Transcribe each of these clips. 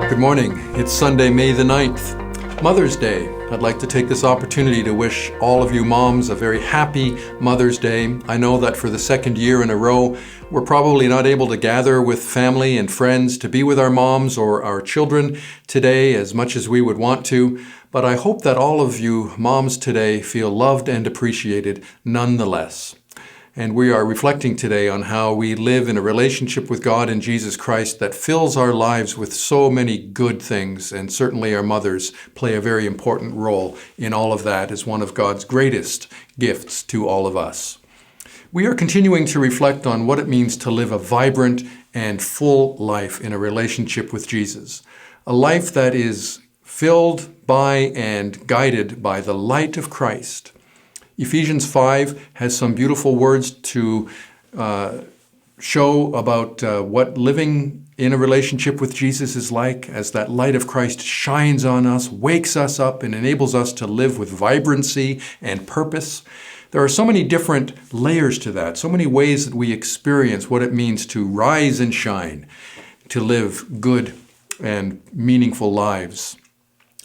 Good morning. It's Sunday, May the 9th, Mother's Day. I'd like to take this opportunity to wish all of you moms a very happy Mother's Day. I know that for the second year in a row, we're probably not able to gather with family and friends to be with our moms or our children today as much as we would want to, but I hope that all of you moms today feel loved and appreciated nonetheless. And we are reflecting today on how we live in a relationship with God and Jesus Christ that fills our lives with so many good things, and certainly our mothers play a very important role in all of that as one of God's greatest gifts to all of us. We are continuing to reflect on what it means to live a vibrant and full life in a relationship with Jesus, a life that is filled by and guided by the light of Christ. Ephesians 5 has some beautiful words to show about what living in a relationship with Jesus is like as that light of Christ shines on us, wakes us up, and enables us to live with vibrancy and purpose. There are so many different layers to that, so many ways that we experience what it means to rise and shine, to live good and meaningful lives.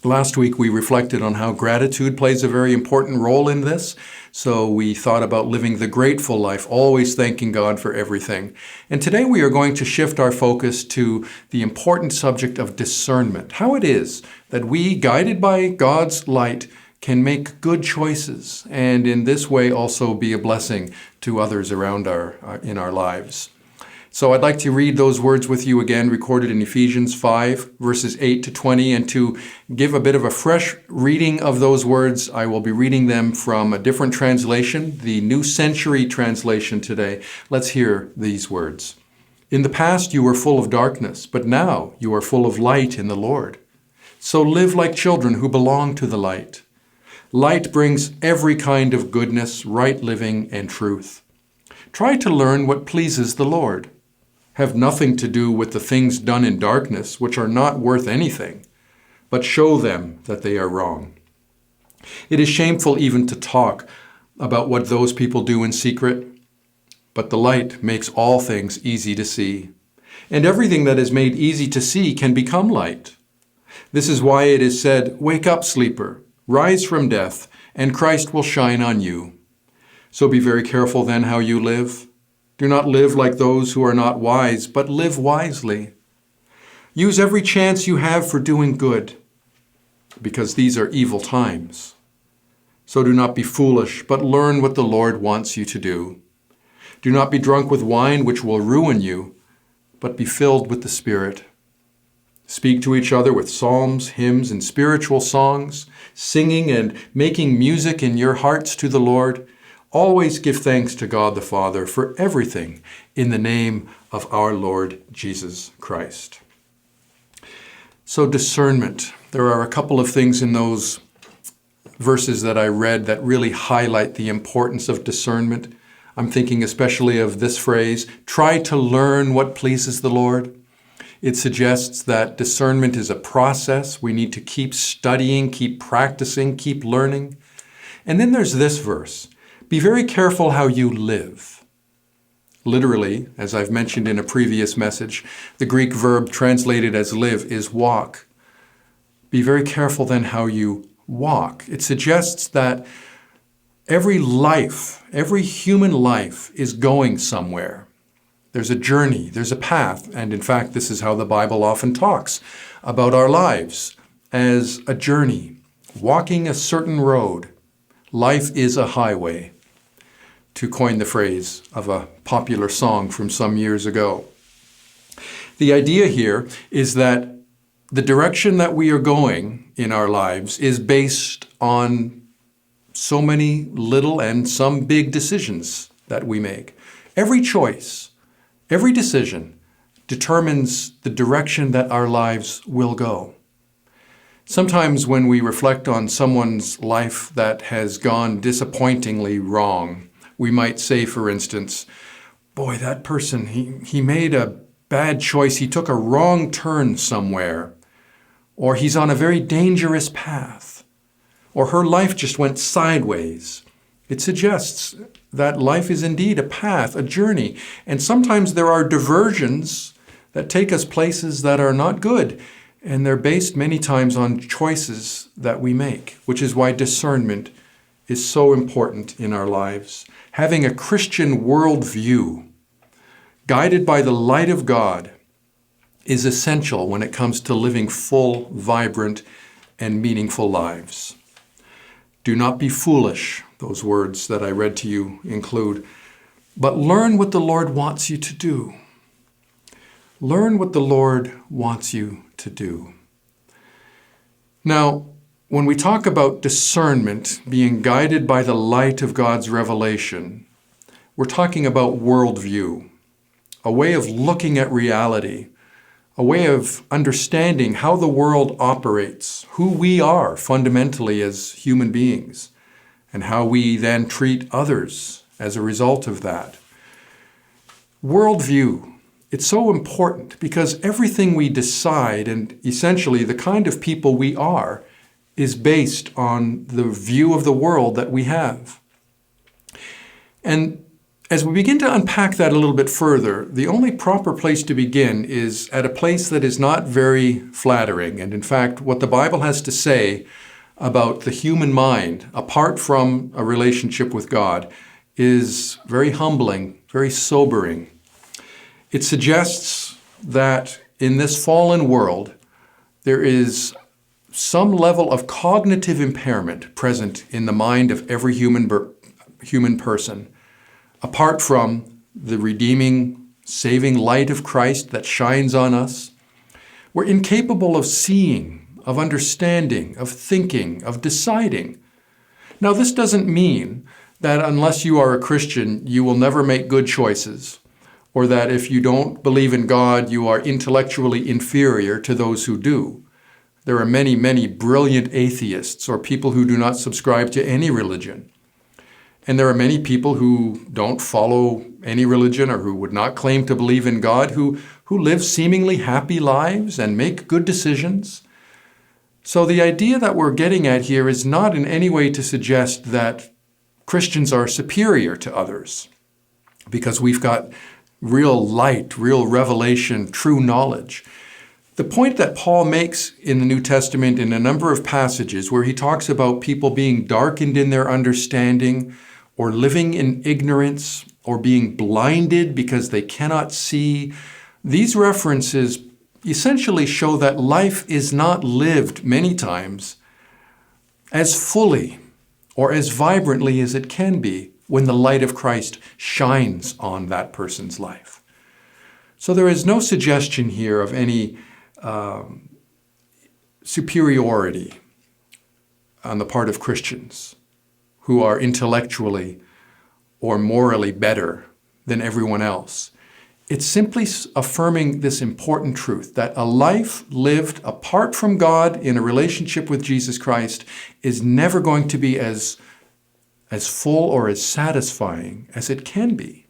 Last week, we reflected on how gratitude plays a very important role in this. So we thought about living the grateful life, always thanking God for everything. And today we are going to shift our focus to the important subject of discernment, how it is that we, guided by God's light, can make good choices and in this way also be a blessing to others around in our lives. So I'd like to read those words with you again, recorded in Ephesians 5, verses 8 to 20. And to give a bit of a fresh reading of those words, I will be reading them from a different translation, the New Century Translation today. Let's hear these words. In the past you were full of darkness, but now you are full of light in the Lord. So live like children who belong to the light. Light brings every kind of goodness, right living, and truth. Try to learn what pleases the Lord. Have nothing to do with the things done in darkness, which are not worth anything, but show them that they are wrong. It is shameful even to talk about what those people do in secret, but the light makes all things easy to see, and everything that is made easy to see can become light. This is why it is said, "Wake up, sleeper, rise from death, and Christ will shine on you." So be very careful then how you live. Do not live like those who are not wise, but live wisely. Use every chance you have for doing good, because these are evil times. So do not be foolish, but learn what the Lord wants you to do. Do not be drunk with wine, which will ruin you, but be filled with the Spirit. Speak to each other with psalms, hymns, and spiritual songs, singing and making music in your hearts to the Lord. Always give thanks to God the Father for everything in the name of our Lord Jesus Christ. So discernment. There are a couple of things in those verses that I read that really highlight the importance of discernment. I'm thinking especially of this phrase, try to learn what pleases the Lord. It suggests that discernment is a process. We need to keep studying, keep practicing, keep learning. And then there's this verse. Be very careful how you live. Literally, as I've mentioned in a previous message, the Greek verb translated as live is walk. Be very careful then how you walk. It suggests that every life, every human life is going somewhere. There's a journey, there's a path, and in fact, this is how the Bible often talks about our lives as a journey, walking a certain road. Life is a highway, to coin the phrase of a popular song from some years ago. The idea here is that the direction that we are going in our lives is based on so many little and some big decisions that we make. Every choice, every decision determines the direction that our lives will go. Sometimes when we reflect on someone's life that has gone disappointingly wrong, we might say, for instance, boy, that person, he made a bad choice. He took a wrong turn somewhere. Or he's on a very dangerous path. Or her life just went sideways. It suggests that life is indeed a path, a journey. And sometimes there are diversions that take us places that are not good. And they're based many times on choices that we make, which is why discernment is so important in our lives. Having a Christian worldview, guided by the light of God, is essential when it comes to living full, vibrant, and meaningful lives. Do not be foolish, those words that I read to you include, but learn what the Lord wants you to do. Learn what the Lord wants you to do. Now, when we talk about discernment being guided by the light of God's revelation, we're talking about worldview, a way of looking at reality, a way of understanding how the world operates, who we are fundamentally as human beings, and how we then treat others as a result of that. Worldview. It's so important because everything we decide and essentially the kind of people we are is based on the view of the world that we have. And as we begin to unpack that a little bit further, the only proper place to begin is at a place that is not very flattering. And in fact, what the Bible has to say about the human mind, apart from a relationship with God, is very humbling, very sobering. It suggests that in this fallen world, there is some level of cognitive impairment present in the mind of every human person, apart from the redeeming, saving light of Christ that shines on us. We're incapable of seeing, of understanding, of thinking, of deciding. Now, this doesn't mean that unless you are a Christian, you will never make good choices, or that if you don't believe in God, you are intellectually inferior to those who do. There are many, many brilliant atheists or people who do not subscribe to any religion. And there are many people who don't follow any religion or who would not claim to believe in God, who live seemingly happy lives and make good decisions. So the idea that we're getting at here is not in any way to suggest that Christians are superior to others, because we've got real light, real revelation, true knowledge. The point that Paul makes in the New Testament in a number of passages where he talks about people being darkened in their understanding or living in ignorance or being blinded because they cannot see, these references essentially show that life is not lived many times as fully or as vibrantly as it can be when the light of Christ shines on that person's life. So there is no suggestion here of any superiority on the part of Christians who are intellectually or morally better than everyone else. It's simply affirming this important truth that a life lived apart from God in a relationship with Jesus Christ is never going to be as full or as satisfying as it can be.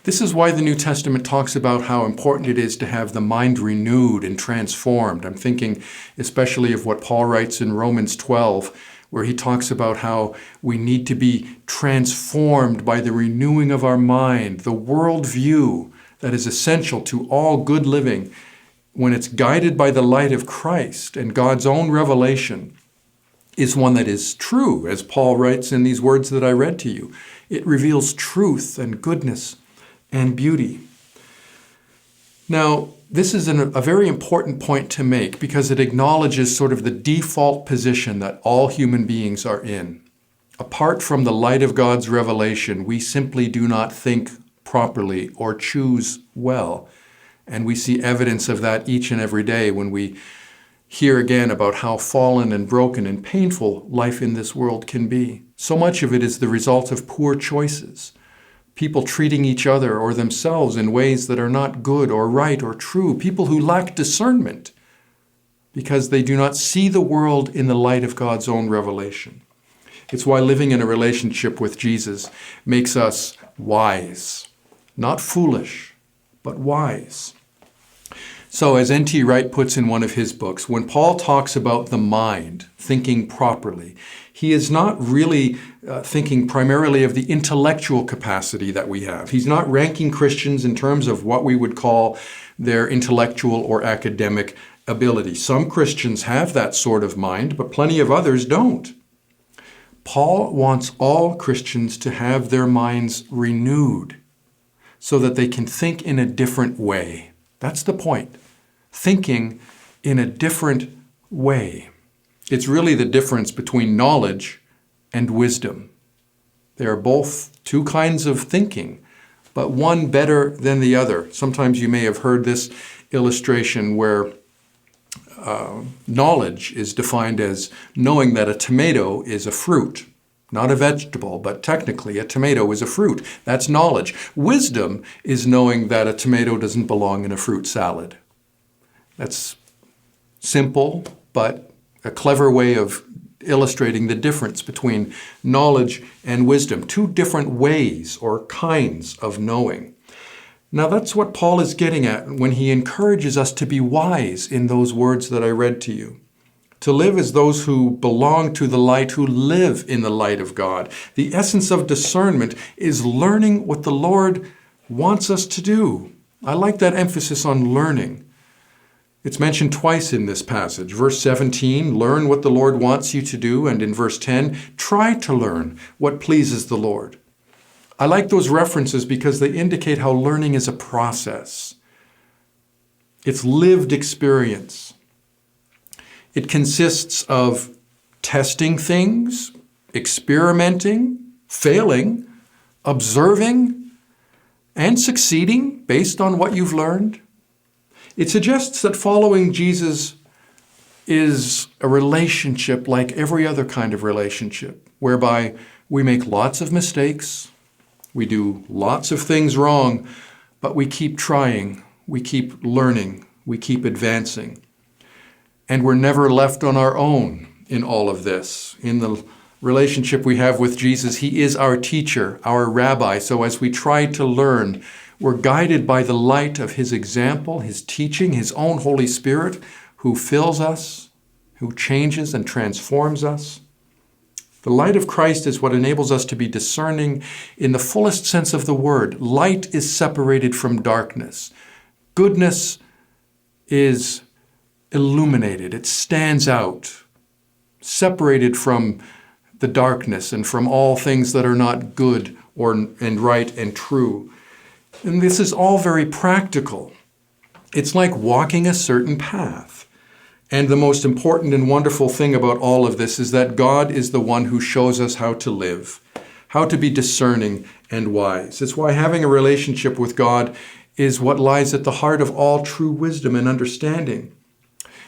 This is why the New Testament talks about how important it is to have the mind renewed and transformed. I'm thinking especially of what Paul writes in Romans 12, where he talks about how we need to be transformed by the renewing of our mind, the worldview that is essential to all good living when it's guided by the light of Christ and God's own revelation is one that is true, as Paul writes in these words that I read to you. It reveals truth and goodness and beauty. Now, this is a very important point to make because it acknowledges sort of the default position that all human beings are in. Apart from the light of God's revelation, we simply do not think properly or choose well. And we see evidence of that each and every day when we hear again about how fallen and broken and painful life in this world can be. So much of it is the result of poor choices. People treating each other or themselves in ways that are not good or right or true. People who lack discernment because they do not see the world in the light of God's own revelation. It's why living in a relationship with Jesus makes us wise, not foolish, but wise. So as N.T. Wright puts in one of his books, when Paul talks about the mind, thinking properly, he is not really thinking primarily of the intellectual capacity that we have. He's not ranking Christians in terms of what we would call their intellectual or academic ability. Some Christians have that sort of mind, but plenty of others don't. Paul wants all Christians to have their minds renewed so that they can think in a different way. That's the point. Thinking in a different way. It's really the difference between knowledge and wisdom. They are both two kinds of thinking, but one better than the other. Sometimes you may have heard this illustration where knowledge is defined as knowing that a tomato is a fruit, not a vegetable, but technically a tomato is a fruit. That's knowledge. Wisdom is knowing that a tomato doesn't belong in a fruit salad. That's simple, but a clever way of illustrating the difference between knowledge and wisdom. Two different ways or kinds of knowing. Now that's what Paul is getting at when he encourages us to be wise in those words that I read to you. To live as those who belong to the light, who live in the light of God. The essence of discernment is learning what the Lord wants us to do. I like that emphasis on learning. It's mentioned twice in this passage. Verse 17, learn what the Lord wants you to do. And in verse 10, try to learn what pleases the Lord. I like those references because they indicate how learning is a process. It's lived experience. It consists of testing things, experimenting, failing, observing, and succeeding based on what you've learned. It suggests that following Jesus is a relationship like every other kind of relationship, whereby we make lots of mistakes, we do lots of things wrong, but we keep trying, we keep learning, we keep advancing. And we're never left on our own in all of this. In the relationship we have with Jesus, he is our teacher, our rabbi. So as we try to learn, we're guided by the light of his example, his teaching, his own Holy Spirit, who fills us, who changes and transforms us. The light of Christ is what enables us to be discerning in the fullest sense of the word. Light is separated from darkness. Goodness is illuminated. It stands out, separated from the darkness and from all things that are not good and right and true. And this is all very practical. It's like walking a certain path. And the most important and wonderful thing about all of this is that God is the one who shows us how to live, how to be discerning and wise. It's why having a relationship with God is what lies at the heart of all true wisdom and understanding.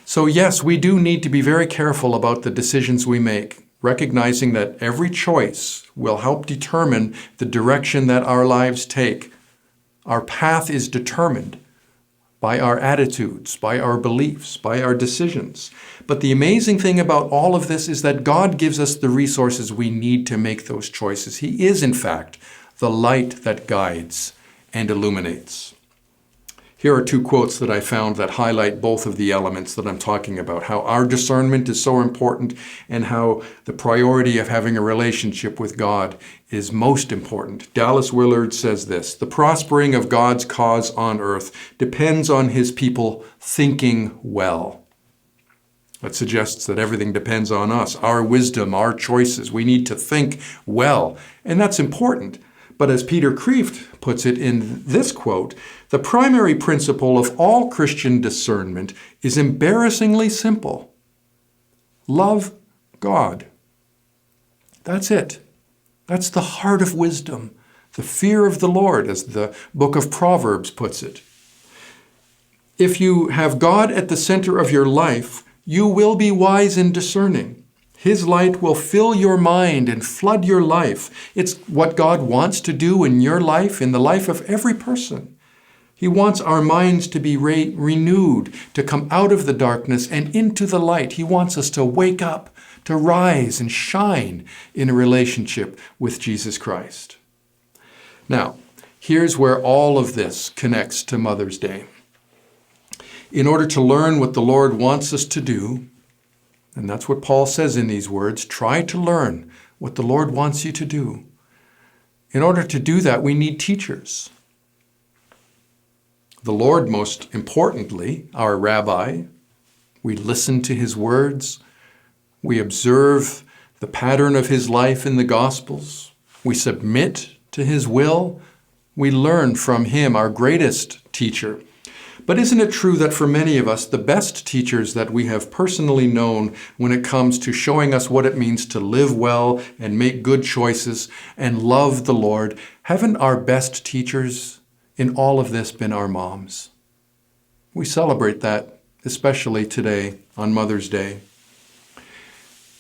So yes, we do need to be very careful about the decisions we make, recognizing that every choice will help determine the direction that our lives take. Our path is determined by our attitudes, by our beliefs, by our decisions. But the amazing thing about all of this is that God gives us the resources we need to make those choices. He is, in fact, the light that guides and illuminates. Here are two quotes that I found that highlight both of the elements that I'm talking about, how our discernment is so important and how the priority of having a relationship with God is most important. Dallas Willard says this, "The prospering of God's cause on earth depends on his people thinking well." That suggests that everything depends on us, our wisdom, our choices. We need to think well, and that's important. But as Peter Kreeft puts it in this quote, the primary principle of all Christian discernment is embarrassingly simple. Love God. That's it. That's the heart of wisdom, the fear of the Lord, as the book of Proverbs puts it. If you have God at the center of your life, you will be wise and discerning. His light will fill your mind and flood your life. It's what God wants to do in your life, in the life of every person. He wants our minds to be renewed, to come out of the darkness and into the light. He wants us to wake up, to rise and shine in a relationship with Jesus Christ. Now, here's where all of this connects to Mother's Day. In order to learn what the Lord wants us to do, and that's what Paul says in these words, try to learn what the Lord wants you to do. In order to do that, we need teachers. The Lord, most importantly, our rabbi, We listen to his words. We observe the pattern of his life in the Gospels. We submit to his will. We learn from him, our greatest teacher. But isn't it true that for many of us, the best teachers that we have personally known when it comes to showing us what it means to live well and make good choices and love the Lord, haven't our best teachers in all of this been our moms? We celebrate that, especially today on Mother's Day.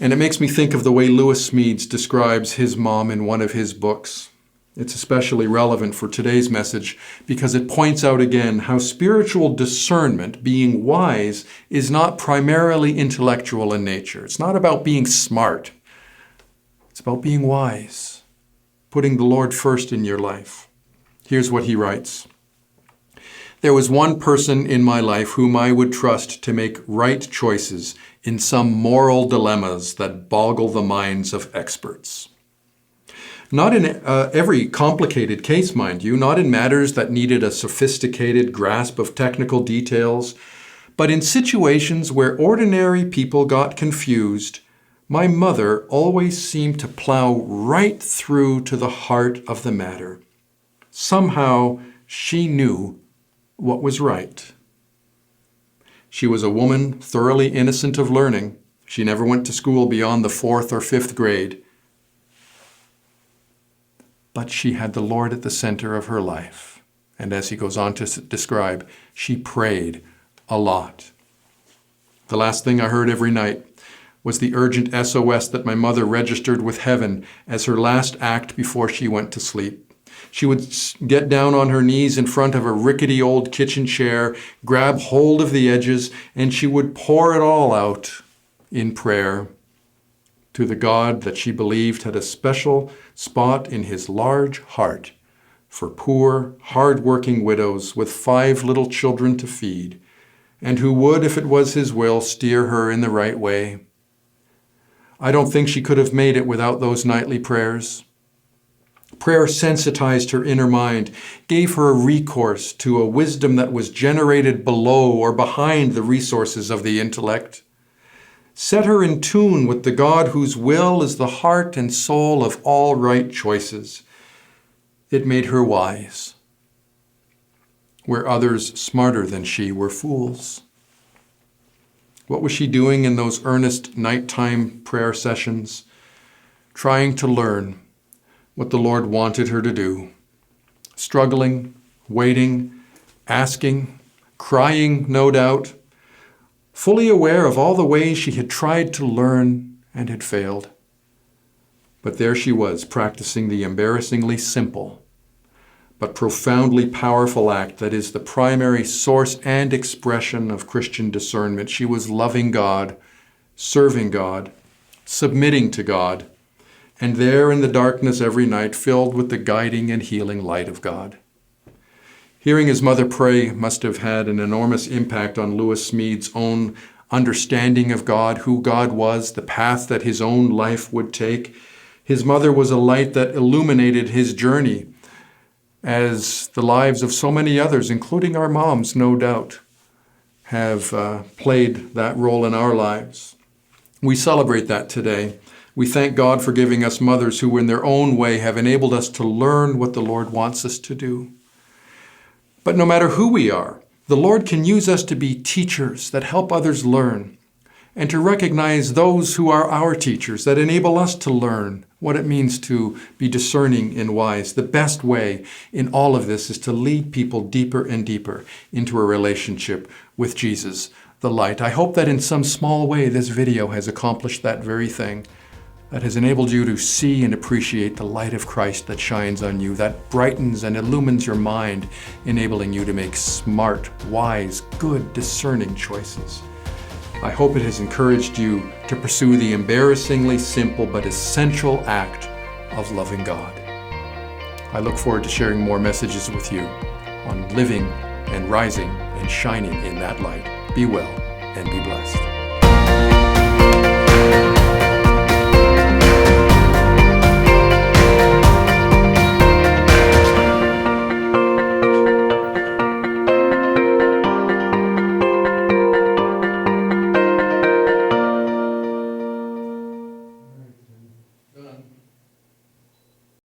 And it makes me think of the way Lewis Smedes describes his mom in one of his books. It's especially relevant for today's message because it points out again how spiritual discernment, being wise, is not primarily intellectual in nature. It's not about being smart. It's about being wise, putting the Lord first in your life. Here's what he writes. There was one person in my life whom I would trust to make right choices in some moral dilemmas that boggle the minds of experts. Not in every complicated case, mind you, not in matters that needed a sophisticated grasp of technical details, but in situations where ordinary people got confused, my mother always seemed to plow right through to the heart of the matter. Somehow she knew what was right. She was a woman thoroughly innocent of learning. She never went to school beyond the 4th or 5th grade. But she had the Lord at the center of her life. And as he goes on to describe, she prayed a lot. The last thing I heard every night was the urgent SOS that my mother registered with heaven as her last act before she went to sleep. She would get down on her knees in front of a rickety old kitchen chair, grab hold of the edges, and she would pour it all out in prayer to the God that she believed had a special spot in his large heart for poor, hard-working widows with 5 little children to feed, and who would, if it was his will, steer her in the right way. I don't think she could have made it without those nightly prayers. Prayer sensitized her inner mind, gave her a recourse to a wisdom that was generated below or behind the resources of the intellect, set her in tune with the God whose will is the heart and soul of all right choices. It made her wise, where others smarter than she were fools. What was she doing in those earnest nighttime prayer sessions? Trying to learn what the Lord wanted her to do. Struggling, waiting, asking, crying, no doubt, fully aware of all the ways she had tried to learn and had failed. But there she was, practicing the embarrassingly simple but profoundly powerful act that is the primary source and expression of Christian discernment. She was loving God, serving God, submitting to God, and there in the darkness every night, filled with the guiding and healing light of God. Hearing his mother pray must have had an enormous impact on Lewis Smedes' own understanding of God, who God was, the path that his own life would take. His mother was a light that illuminated his journey, as the lives of so many others, including our moms, no doubt, have played that role in our lives. We celebrate that today. We thank God for giving us mothers who in their own way have enabled us to learn what the Lord wants us to do. But no matter who we are, the Lord can use us to be teachers that help others learn, and to recognize those who are our teachers that enable us to learn what it means to be discerning and wise. The best way in all of this is to lead people deeper and deeper into a relationship with Jesus, the light. I hope that in some small way this video has accomplished that very thing, that has enabled you to see and appreciate the light of Christ that shines on you, that brightens and illumines your mind, enabling you to make smart, wise, good, discerning choices. I hope it has encouraged you to pursue the embarrassingly simple but essential act of loving God. I look forward to sharing more messages with you on living and rising and shining in that light. Be well and be blessed.